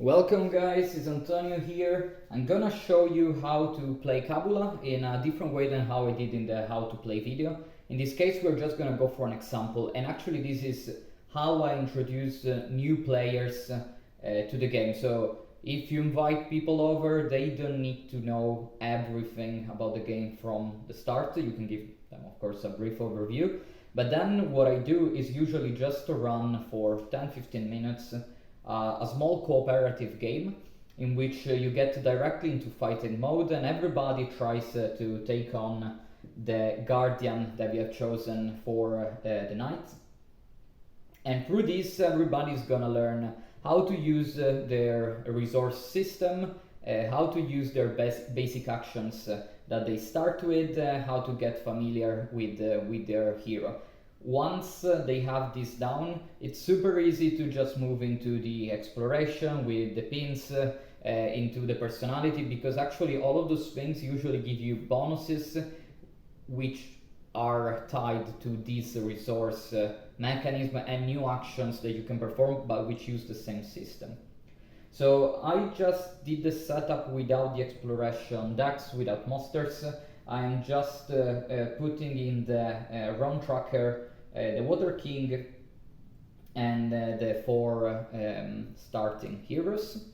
Welcome guys, it's Antonio here. I'm gonna show you how to play Kabula in a different way than how I did in the how to play video. In this case we're just gonna go for an example, and actually this is how I introduce new players to the game. So if you invite people over, they don't need to know everything about the game from the start. You can give them of course a brief overview, but then what I do is usually just to run for 10-15 minutes a small cooperative game in which you get directly into fighting mode, and everybody tries to take on the guardian that we have chosen for the night. And through this, everybody's gonna learn how to use their resource system, how to use their basic actions that they start with, how to get familiar with their hero. Once they have this down, it's super easy to just move into the exploration with the pins, into the personality, because actually all of those things usually give you bonuses which are tied to this resource mechanism and new actions that you can perform but which use the same system. So I just did the setup without the exploration decks, without monsters. I'm just putting in the run tracker, the Water King, and the four starting heroes.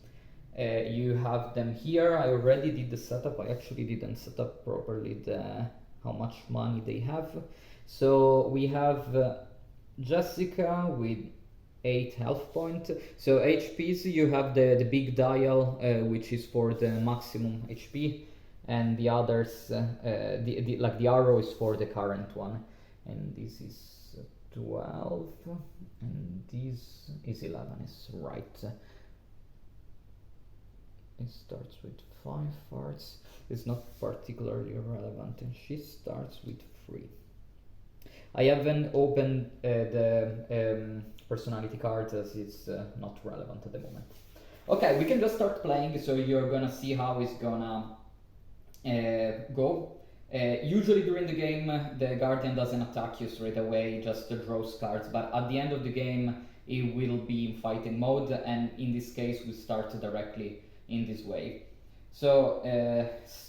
You have them here. I already did the setup. I actually didn't set up properly how much money they have. So we have Jessica with 8 health points. So HPs, you have the big dial, which is for the maximum HP, and the others, like the arrow is for the current one, and this is 12, and this is 11, is right. It starts with 5 parts. It's not particularly relevant, and she starts with 3. I haven't opened the personality cards as it's not relevant at the moment. Okay, we can just start playing, so you're gonna see how it's gonna go. Usually during the game, the Guardian doesn't attack you straight away, just draws cards, but at the end of the game, it will be in fighting mode, and in this case, we start directly in this way. So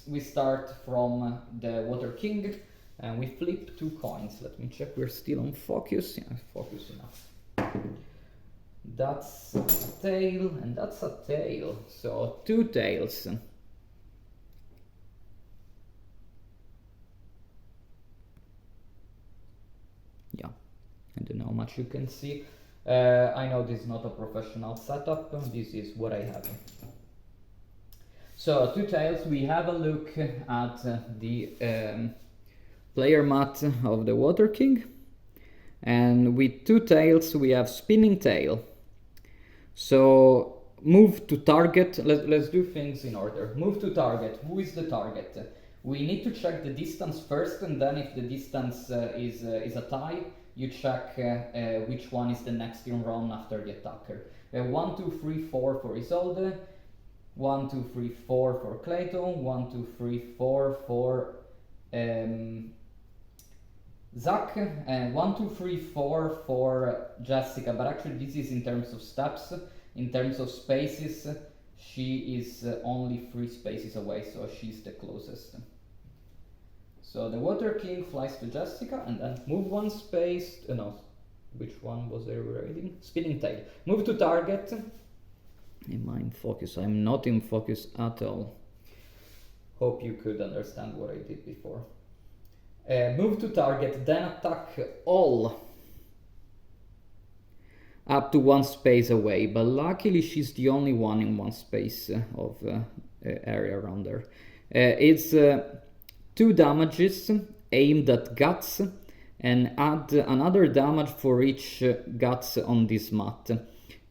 we start from the Water King, and we flip 2 coins. Let me check, we're still on focus. Yeah, focus enough. That's a tail, and that's a tail. So 2 tails. Yeah, I don't know how much you can see. I know this is not a professional setup. This is what I have. So 2 tails, we have a look at the player mat of the Water King, and with 2 tails we have spinning tail. So move to target, let's do things in order. Move to target, who is the target? We need to check the distance first, and then if the distance is a tie, you check which one is the next in run after the attacker. 1, 2, 3, 4 for Isolde, 1, 2, 3, 4 for Clayton, 1, 2, 3, 4 for Zach, and 1, 2, 3, 4 for Jessica, but actually this is in terms of steps. In terms of spaces, she is only 3 spaces away, so she's the closest. So the Water King flies to Jessica, and then move 1 space, no, which one was there already? Spinning tail. Move to target. Am I in focus? I'm not in focus at all. Hope you could understand what I did before. Move to target, then attack all up to 1 space away, but luckily she's the only one in 1 space of area around her. It's 2 damages aimed at guts, and add another damage for each guts on this mat.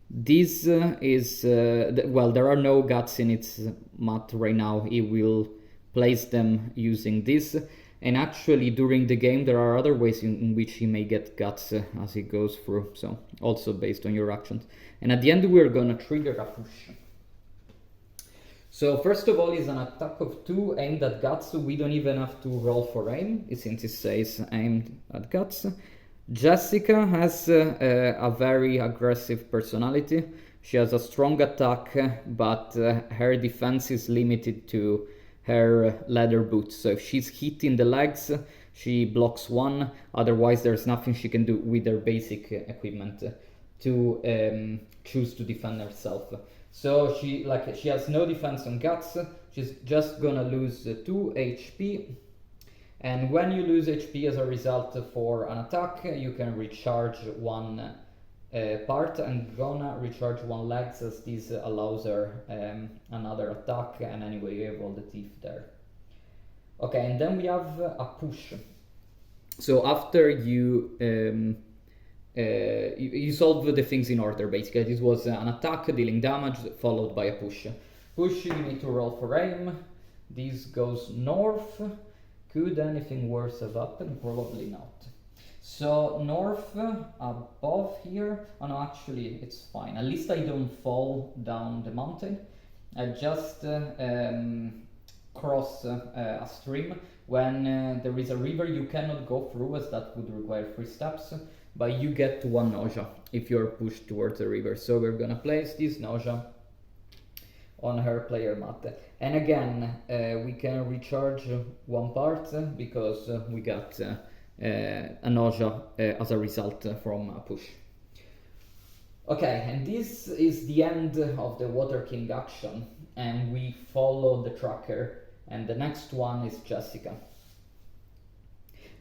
This is, well, there are no guts in its mat right now. It will place them using this. And actually during the game there are other ways in which he may get guts as he goes through, so also based on your actions. And at the end we're gonna trigger a push. So first of all is an attack of 2 aimed at guts. We don't even have to roll for aim, since it says aimed at guts. Jessica has a very aggressive personality. She has a strong attack, but her defense is limited to her leather boots. So if she's hit in the legs, she blocks one. Otherwise, there's nothing she can do with her basic equipment to choose to defend herself. So she has no defense on guts. She's just gonna lose 2 HP. And when you lose HP as a result for an attack, you can recharge one part. I'm gonna recharge one legs, as this allows her another attack, and anyway you have all the teeth there. Okay, and then we have a push. So after you you solve the things in order, basically. This was an attack dealing damage followed by a push. Push, you need to roll for aim. This goes north. Could anything worse have happened? Probably not. So north, above here, oh no, actually it's fine. At least I don't fall down the mountain. I just cross a stream. When there is a river you cannot go through, as that would require 3 steps, but you get 1 nausea if you're pushed towards the river. So we're gonna place this nausea on her player mat. And again, we can recharge 1 part because we got a nausea as a result from a push. Okay, and this is the end of the Water King action, and we follow the tracker, and the next one is Jessica.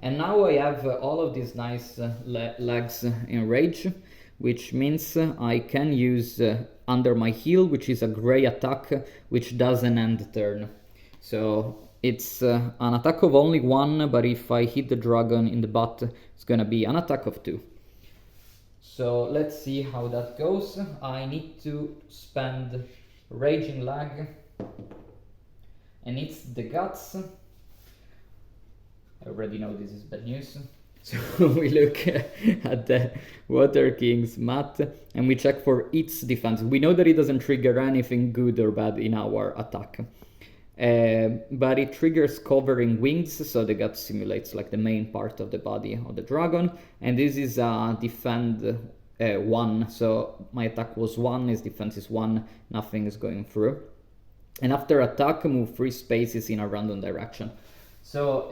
And now I have all of these nice legs in rage, which means I can use under my heel, which is a grey attack, which doesn't end the turn. So it's an attack of only 1, but if I hit the dragon in the butt, it's gonna be an attack of 2. So let's see how that goes. I need to spend Raging Leg, and it's the guts. I already know this is bad news. So we look at the Water King's mat and we check for its defense. We know that it doesn't trigger anything good or bad in our attack. But it triggers covering wings, so the gut simulates like the main part of the body of the dragon. And this is a defend 1, so my attack was 1, his defense is 1, nothing is going through. And after attack, move 3 spaces in a random direction. So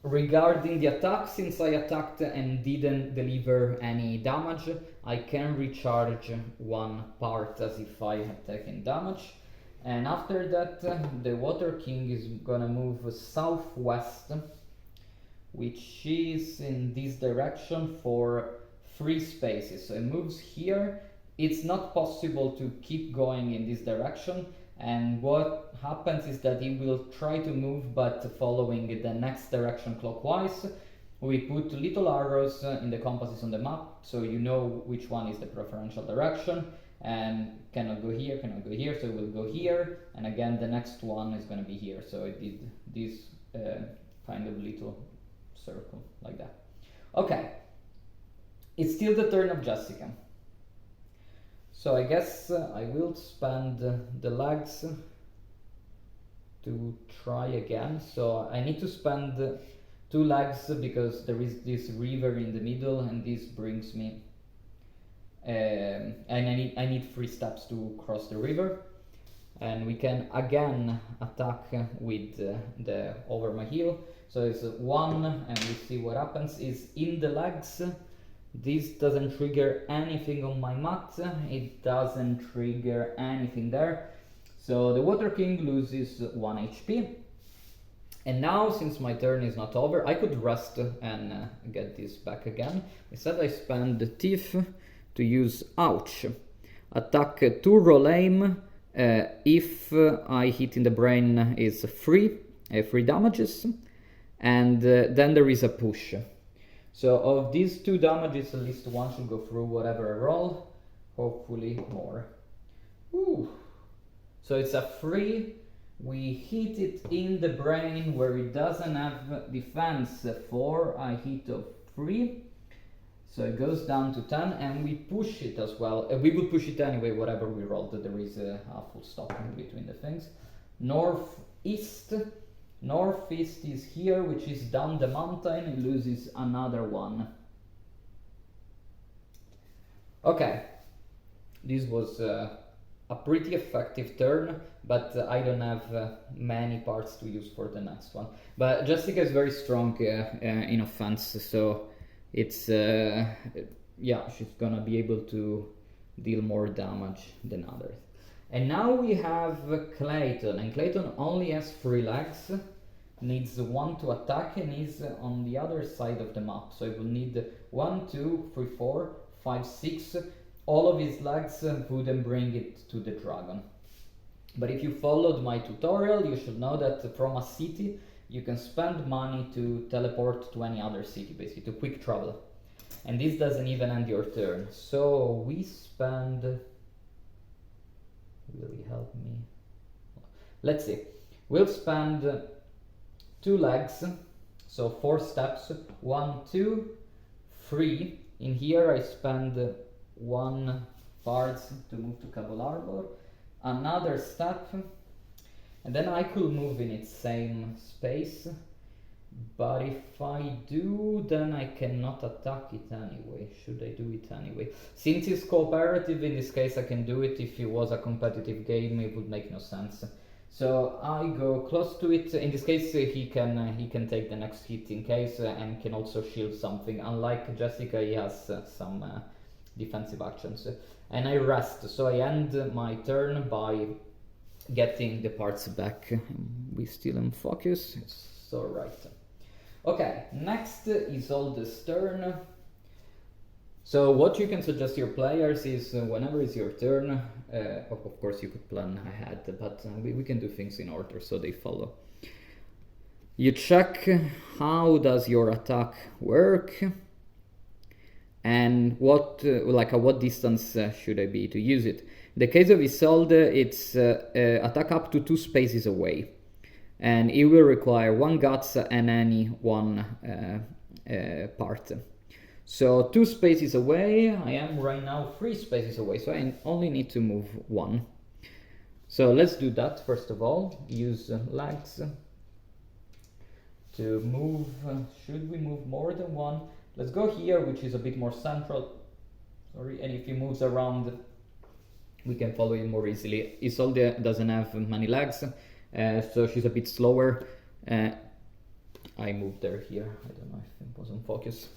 regarding the attack, since I attacked and didn't deliver any damage, I can recharge 1 part as if I had taken damage. And after that, the Water King is gonna move southwest, which is in this direction for 3 spaces. So it moves here. It's not possible to keep going in this direction, and what happens is that it will try to move, but following the next direction clockwise. We put little arrows in the compasses on the map, so you know which one is the preferential direction, and cannot go here, so it will go here, and again the next one is going to be here. So it did this kind of little circle like that. Okay, it's still the turn of Jessica. So I guess I will spend the legs to try again. So I need to spend 2 legs because there is this river in the middle, and this brings me and I need 3 steps to cross the river. And we can again attack with the over my heel. So it's 1, and we see what happens is in the legs. This doesn't trigger anything on my mat, it doesn't trigger anything there. So the Water King loses 1 HP. And now, since my turn is not over, I could rest and get this back again. Instead I spend the teeth to use Ouch. Attack 2, roll aim. If I hit in the brain is 3 damages. And then there is a push. So of these 2 damages, at least 1 should go through whatever I roll. Hopefully more. Ooh. So it's a 3. We hit it in the brain where it doesn't have defense for a hit of 3. So it goes down to 10, and we push it as well. We will push it anyway, whatever we rolled. There is a full stop in between the things. Northeast. Northeast is here, which is down the mountain. It loses another 1 Okay, this was a pretty effective turn, but I don't have many parts to use for the next one. But Jessica is very strong in offense, so it's yeah, she's gonna be able to deal more damage than others. And now we have Clayton, and Clayton only has 3 legs, needs 1 to attack, and is on the other side of the map. So it will need 1, 2, 3, 4, 5, 6. All of his legs wouldn't bring it to the dragon. But if you followed my tutorial, you should know that from a city, you can spend money to teleport to any other city, basically, to quick travel. And this doesn't even end your turn. So we spend... Will you help me? Let's see. We'll spend 2 legs, so 4 steps. 1, 2, 3. In here I spend 1 parts to move to Kabula, another step, and then I could move in its same space, but if I do, then I cannot attack it anyway. Should I do it anyway? Since it's cooperative, in this case I can do it. If it was a competitive game, it would make no sense. So I go close to it. In this case, he can take the next hit in case, and can also shield something. Unlike Jessica, he has some defensive actions. And I rest, so I end my turn by getting the parts back. We still in focus, so right. Okay, next is Isolde's turn. So what you can suggest to your players is whenever it's your turn, of course you could plan ahead, but we can do things in order so they follow. You check how does your attack work, and what at what distance should I be to use it. In the case of Isolde, it's attack up to 2 spaces away, and it will require 1 guts and any 1 part. So 2 spaces away, I am right now 3 spaces away, so I only need to move 1. So let's do that first of all. Use legs to move. Should we move more than 1? Let's go here, which is a bit more central. Sorry, and if he moves around, we can follow him more easily. Isolde doesn't have many legs, so she's a bit slower. I moved her here. I don't know if it was on focus.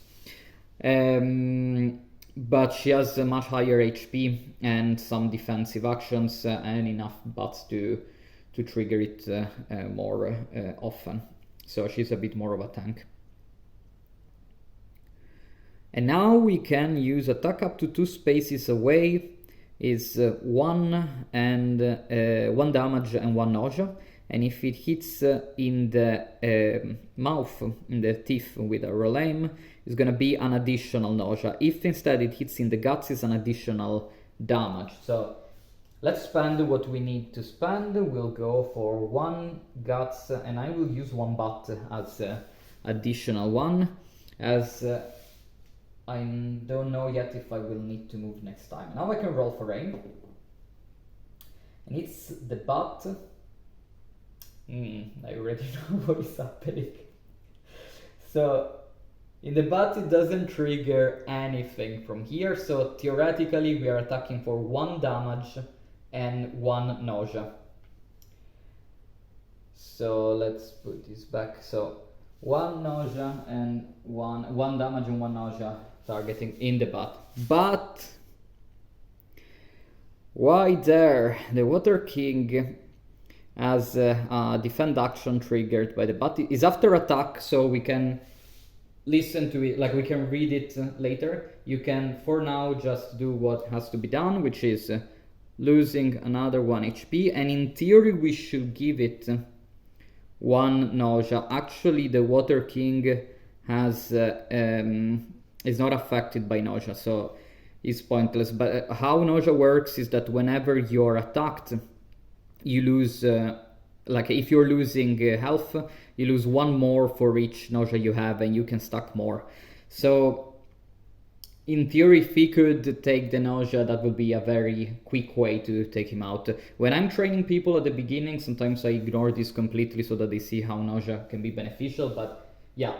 But she has a much higher HP and some defensive actions and enough butts to trigger it more often. So she's a bit more of a tank. And now we can use attack up to 2 spaces away. Is 1 and 1 damage and 1 nausea. And if it hits in the mouth, in the teeth with a roll aim, it's going to be an additional nausea. If instead it hits in the guts, it's an additional damage. So let's spend what we need to spend. We'll go for 1 guts, and I will use 1 butt as additional one, as I don't know yet if I will need to move next time. Now I can roll for aim. And it's the butt. I already know what is happening. So in the butt it doesn't trigger anything from here, so theoretically we are attacking for 1 damage and 1 nausea. So let's put this back. So 1 nausea and 1 damage and 1 nausea targeting in the butt. But why there? The Water King as a defend action triggered by the butt is after attack, so we can listen to it, like we can read it later. You can for now just do what has to be done, which is losing another 1 HP, and in theory we should give it 1 nausea. Actually the Water King has is not affected by nausea, so it's pointless. But how nausea works is that whenever you're attacked, you lose, like if you're losing health, you lose 1 more for each nausea you have, and you can stack more. So in theory, if he could take the nausea, that would be a very quick way to take him out. When I'm training people at the beginning, sometimes I ignore this completely so that they see how nausea can be beneficial, but yeah,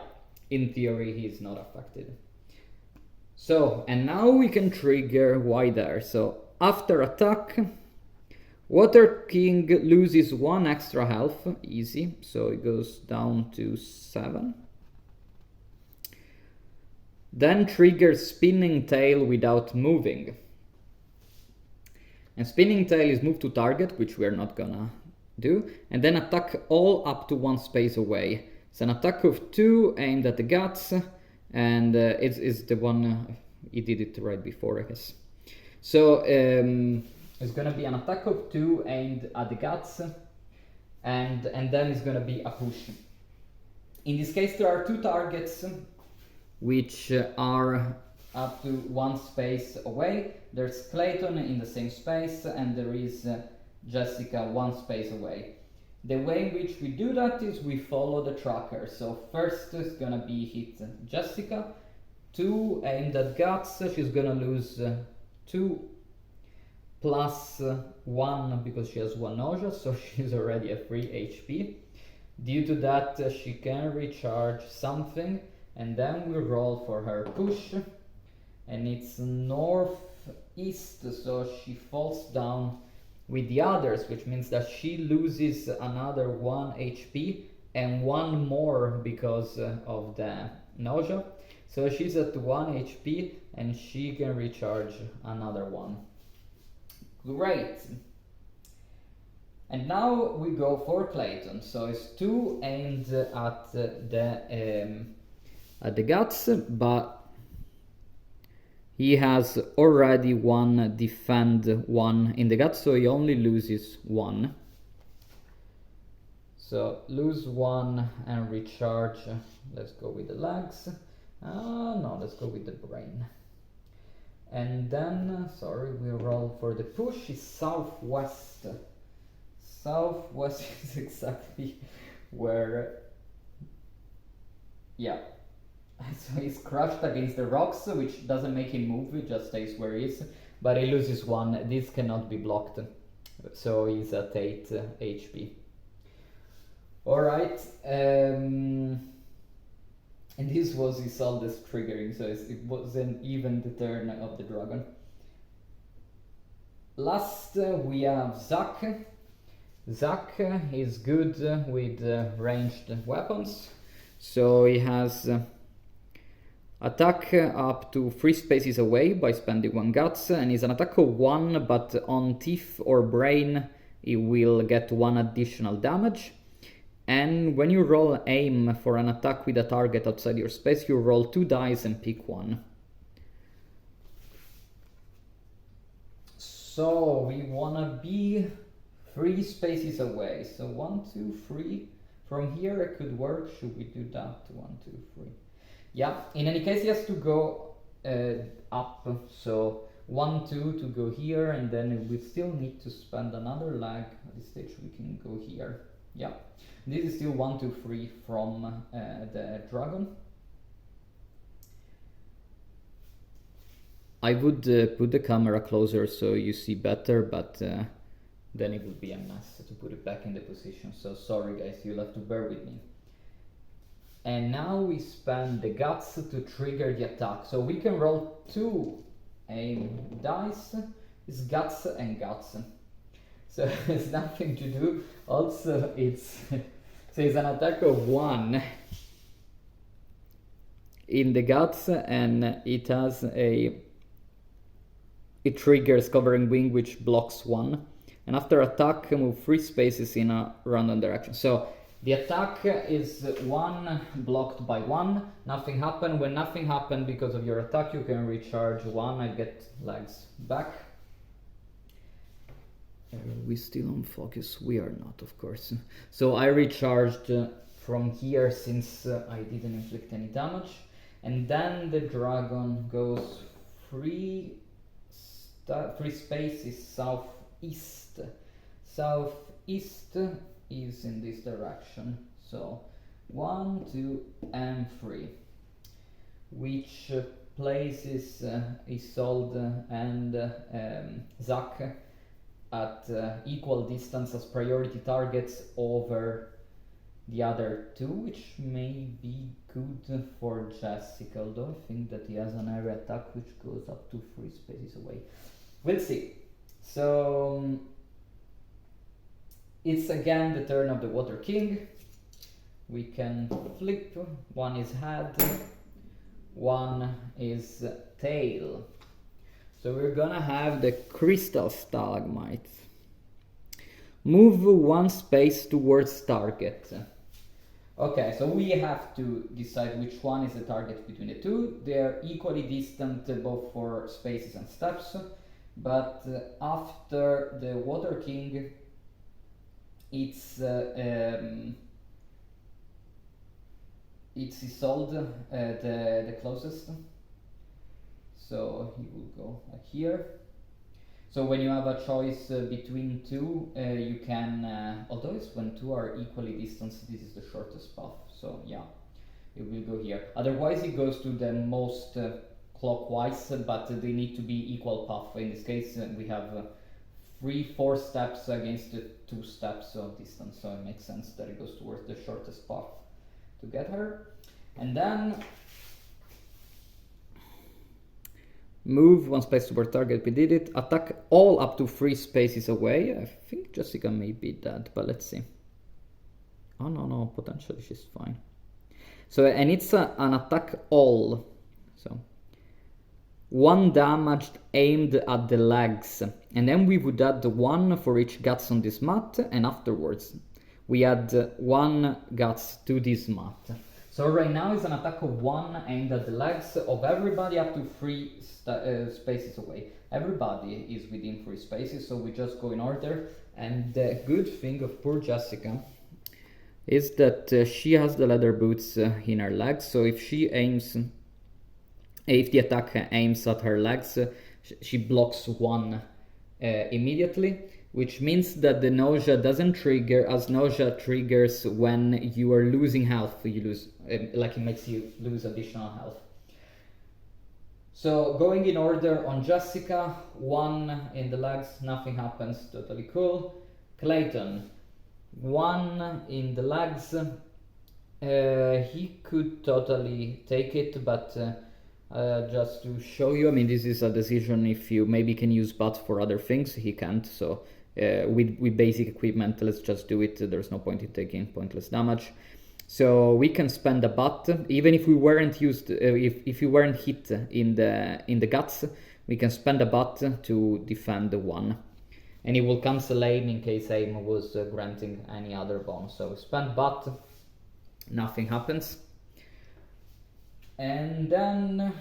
in theory he's not affected. So, and now we can trigger Y there. So after attack, Water King loses 1 extra health, easy, so it goes down to 7. Then triggers Spinning Tail without moving. And Spinning Tail is move to target, which we're not gonna do, and then attack all up to 1 space away. It's an attack of 2 aimed at the guts, and it's the one, he did it right before, I guess. So it's gonna be an attack of 2 aimed at the guts, and then it's gonna be a push. In this case there are 2 targets which are up to 1 space away. There's Clayton in the same space, and there is Jessica 1 space away. The way in which we do that is we follow the tracker. So first is gonna be hit Jessica, 2 aimed at guts, she's gonna lose 2 plus 1 because she has 1 nausea, so she's already at 3 HP. Due to that she can recharge something, and then we roll for her push, and it's northeast, so she falls down with the others, which means that she loses another 1 HP and 1 more because of the nausea. So she's at 1 HP and she can recharge another 1. Great. And now we go for Clayton. So it's 2 aimed at the guts, but he has already 1 defend 1 in the guts, so he only loses 1. So lose 1 and recharge. Let's go with the legs. No, let's go with the brain. And then, sorry, we roll for the push. Is southwest. Southwest is exactly where, yeah. So he's crushed against the rocks, which doesn't make him move, he just stays where he is. But he loses 1, this cannot be blocked. So he's at 8 HP. Alright, and this was Isolde's triggering, so it wasn't even the turn of the dragon. Last we have Zack. Zack is good with ranged weapons, so he has attack up to 3 spaces away by spending 1 guts, and is an attack of 1, but on teeth or brain it will get 1 additional damage. And when you roll aim for an attack with a target outside your space, you roll 2 dice and pick 1. So we wanna be 3 spaces away. So 1, 2, 3. From here it could work. Should we do that? 1, 2, 3. Yeah, in any case he has to go up, so 1, 2 to go here, and then we still need to spend another leg. At this stage we can go here. Yeah, this is still 1, 2, 3 from the dragon. I would put the camera closer so you see better, but then it would be a mess to put it back in the position, so sorry guys, you'll have to bear with me. And now we spend the guts to trigger the attack. So we can roll 2 aim dice. It's guts and guts. So there's nothing to do. Also, it's so it's an attack of 1 in the guts, and it has it triggers Covering Wing, which blocks 1. And after attack, move 3 spaces in a random direction. So the attack is 1 blocked by 1, nothing happened. When nothing happened because of your attack, you can recharge 1, I get legs back. Are we still on focus? We are not, of course. So I recharged from here since I didn't inflict any damage. And then the dragon goes 3 spaces southeast. Southeast is in this direction, so 1, 2, and 3, which places Isolde and Zack at equal distance as priority targets over the other two, which may be good for Jessica, although I think that he has an area attack which goes up to 3 spaces away. We'll see. So it's again the turn of the Water King. We can flip. One is head, one is tail. So we're gonna have the Crystal Stalagmites. Move 1 space towards target. Okay, so we have to decide which one is the target between the two. They are equally distant both for spaces and steps, but after the Water King, it's Isolde, the closest. So he will go like here. So when you have a choice between two, you can, although it's when two are equally distanced, this is the shortest path. So yeah, it will go here. Otherwise it goes to the most clockwise, but they need to be equal path. In this case, we have 3-4 steps against the 2 steps of distance. So it makes sense that it goes towards the shortest path to get her. And then move 1 space toward target, we did it. Attack all up to 3 spaces away. I think Jessica may be dead, but let's see. Oh no, potentially she's fine. So, and it's an attack all. So, 1 damage aimed at the legs. And then we would add 1 for each guts on this mat, and afterwards we add 1 guts to this mat. So right now it's an attack of 1 aimed at the legs of everybody up to 3 spaces away. Everybody is within 3 spaces, so we just go in order. And the good thing of poor Jessica is that she has the leather boots in her legs, so if she aims, if the attack aims at her legs, she blocks 1 immediately. Which means that the nausea doesn't trigger, as nausea triggers when you are losing health. You lose, like it makes you lose additional health. So going in order on Jessica, 1 in the legs, nothing happens, totally cool. Clayton, 1 in the legs, he could totally take it, but just to show you, I mean, this is a decision if you maybe can use bats for other things, he can't, so with basic equipment, let's just do it. There's no point in taking pointless damage. So we can spend a bat, even if we weren't used, if you weren't hit in the guts, we can spend a bat to defend 1. And it will cancel aim in case aim was granting any other bonus. So spend bat, nothing happens. And then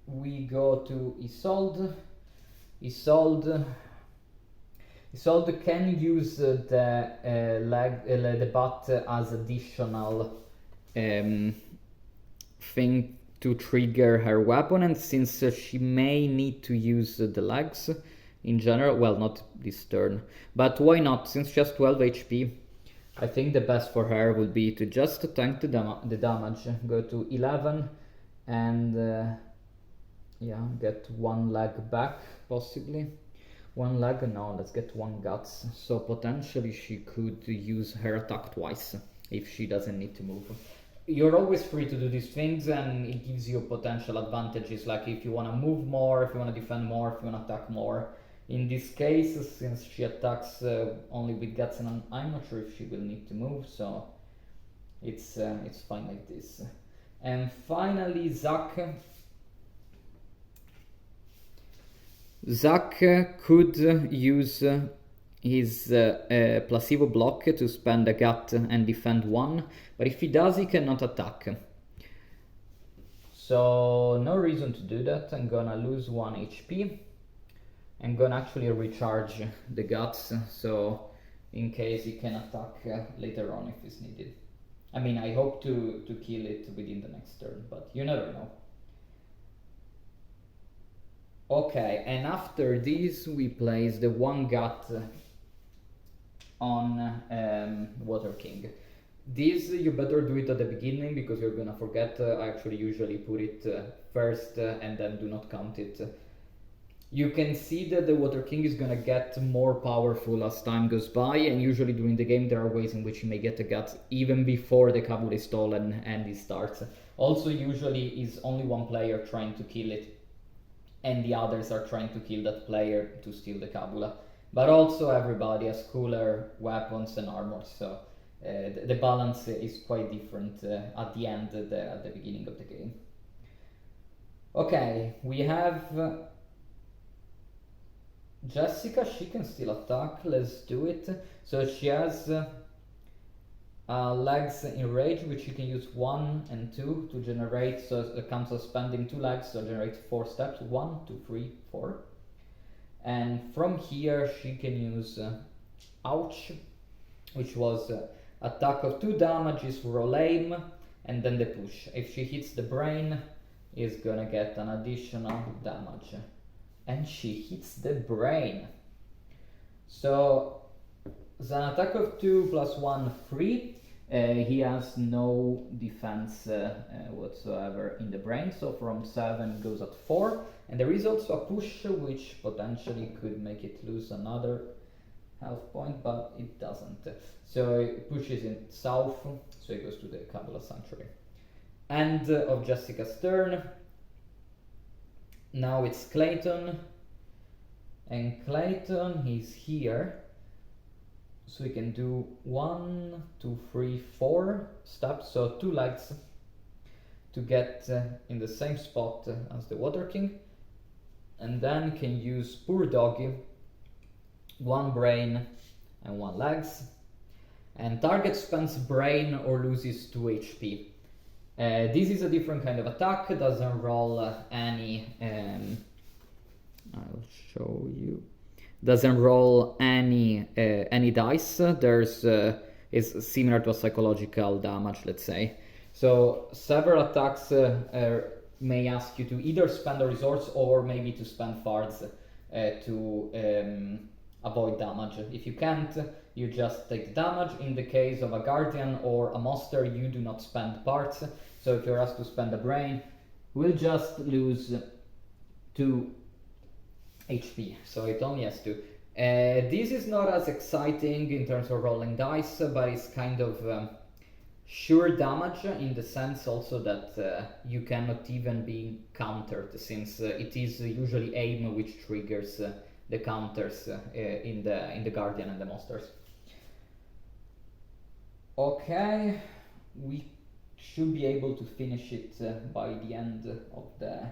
we go to Isolde. Isolde can use the bat as additional thing to trigger her weapon, and since she may need to use the legs in general, well, not this turn, but why not? Since she has 12 HP, I think the best for her would be to just tank the damage, go to 11, and yeah, get 1 leg back, possibly. 1 leg, no, let's get 1 guts. So potentially she could use her attack twice if she doesn't need to move. You're always free to do these things, and it gives you potential advantages, like if you want to move more, if you want to defend more, if you want to attack more. In this case, since she attacks only with guts, and I'm not sure if she will need to move, so it's fine like this. And finally, Zach could use his placebo block to spend a gut and defend 1, but if he does, he cannot attack. So no reason to do that. I'm gonna lose 1 HP. I'm gonna actually recharge the guts, so in case he can attack later on if it's needed. I mean, I hope to kill it within the next turn, but you never know. Okay, and after this we place the 1 gut on Water King. This you better do it at the beginning because you're gonna forget. I actually usually put it first and then do not count it. you can see that the Water King is gonna get more powerful as time goes by, and usually during the game there are ways in which you may get the guts even before the Kabula is stolen and it starts. Also, usually is only one player trying to kill it, and the others are trying to kill that player to steal the Kabula. But also everybody has cooler weapons and armor, so the balance is quite different at the end, at the beginning of the game. Okay, we have Jessica. She can still attack. Let's do it. So she has legs in rage, which you can use 1 and 2 to generate. So it comes as spending 2 legs, so generate 4 steps. 1, 2, 3, 4. And from here she can use Ouch, which was attack of 2 damages, roll aim, and then the push. If she hits the brain, is gonna get an additional damage. And she hits the brain. So it's an attack of 2 plus 1, 3. He has no defense whatsoever in the brain, so from 7 goes at 4. And there is also a push, which potentially could make it lose another health point, but it doesn't. So it pushes in south, so it goes to the Kabula Sanctuary. End of Jessica's turn. Now it's Clayton, and Clayton, he's here, so we can do 1, 2, 3, 4 steps, so 2 legs to get in the same spot as the Water King, and then can use Poor Doggy, 1 brain and 1 legs, and target spends brain or loses 2 HP. This is a different kind of attack. It doesn't roll any. I'll show you. Doesn't roll any dice. There's is similar to a psychological damage, let's say. So several attacks may ask you to either spend a resource or maybe to spend farts to avoid damage. If you can't, you just take the damage. In the case of a guardian or a monster, you do not spend parts. So if you're asked to spend a brain, we'll just lose 2 HP. So it only has 2. This is not as exciting in terms of rolling dice, but it's kind of sure damage in the sense also that you cannot even be countered, since it is usually aim which triggers the counters in the Guardian and the monsters. Okay, we should be able to finish it by the end of the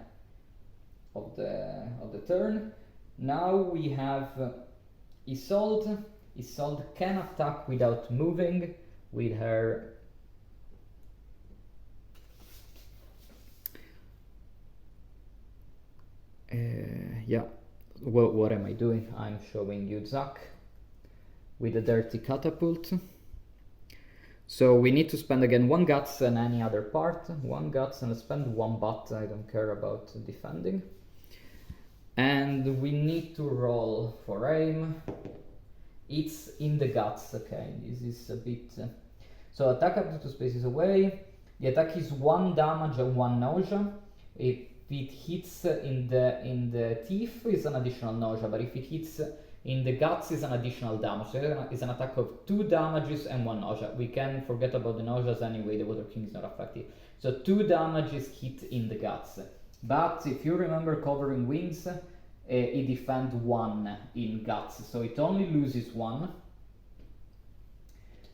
turn. Now we have Isolde. Isolde can attack without moving with her yeah. Well, what am I doing? I'm showing you Zack with a dirty catapult. So we need to spend again 1 guts and any other part. 1 guts and spend 1 butt. I don't care about defending. And we need to roll for aim. It's in the guts. Okay, this is a bit. So attack up to 2 spaces away. The attack is 1 damage and 1 nausea. If it hits in the teeth, is an additional nausea, but if it hits in the guts, is an additional damage. So it's an attack of 2 damages and 1 nausea. We can forget about the nauseas anyway, the Water King is not affected. So 2 damages hit in the guts. But if you remember covering wings, it defends 1 in guts, so it only loses 1.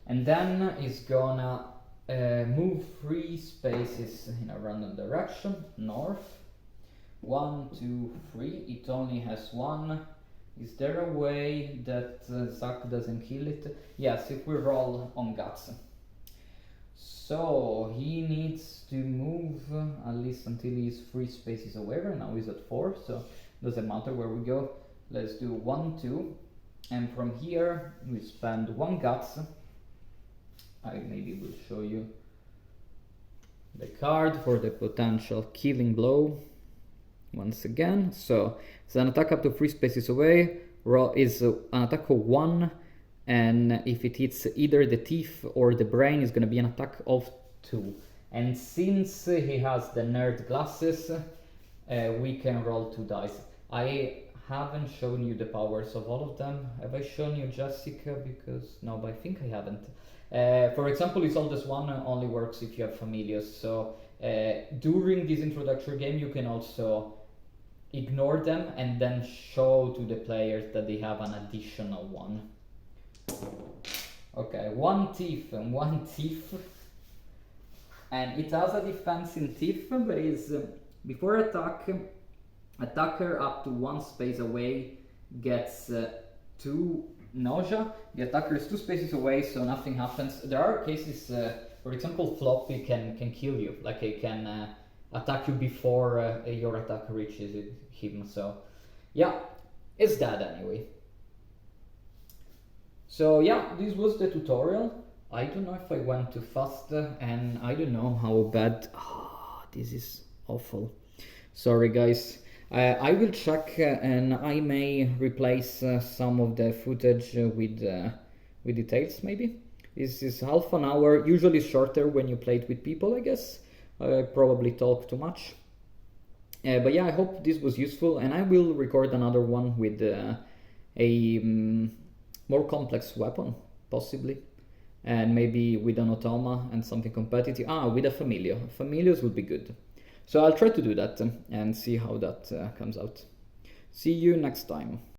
And then it's gonna move 3 spaces in a random direction, north. 1, 2, 3, it only has 1. Is there a way that Zack doesn't kill it? Yes, if we roll on guts. So he needs to move at least until he's 3 spaces away. Right now he's at 4, so doesn't matter where we go. Let's do 1, 2, and from here we spend 1 guts. I maybe will show you the card for the potential killing blow once again. So it's an attack up to 3 spaces away. Roll is an attack of 1, and if it hits either the teeth or the brain, it's going to be an attack of 2. And since he has the nerd glasses, we can roll 2 dice. I haven't shown you the powers of all of them. Have I shown you Jessica? Because no, but I think I haven't. For example, Isolde's one only works if you have familios. So during this introductory game, you can also ignore them and then show to the players that they have an additional one. Okay, one thief and one thief. And it has a defense in thief, but it's before attack, attacker up to one space away gets 2 nausea. The attacker is 2 spaces away, so nothing happens. There are cases, for example, Floppy can kill you, like he can attack you before your attack reaches him. So yeah, it's that anyway. So yeah, this was the tutorial. I don't know if I went too fast, and I don't know how bad. Oh, this is awful. Sorry guys. I will check and I may replace some of the footage with details maybe. This is half an hour, usually shorter when you play it with people, I guess. I probably talk too much. But yeah, I hope this was useful, and I will record another one with a more complex weapon, possibly. And maybe with an automa and something competitive. With a familio. Familios would be good. So I'll try to do that and see how that comes out. See you next time.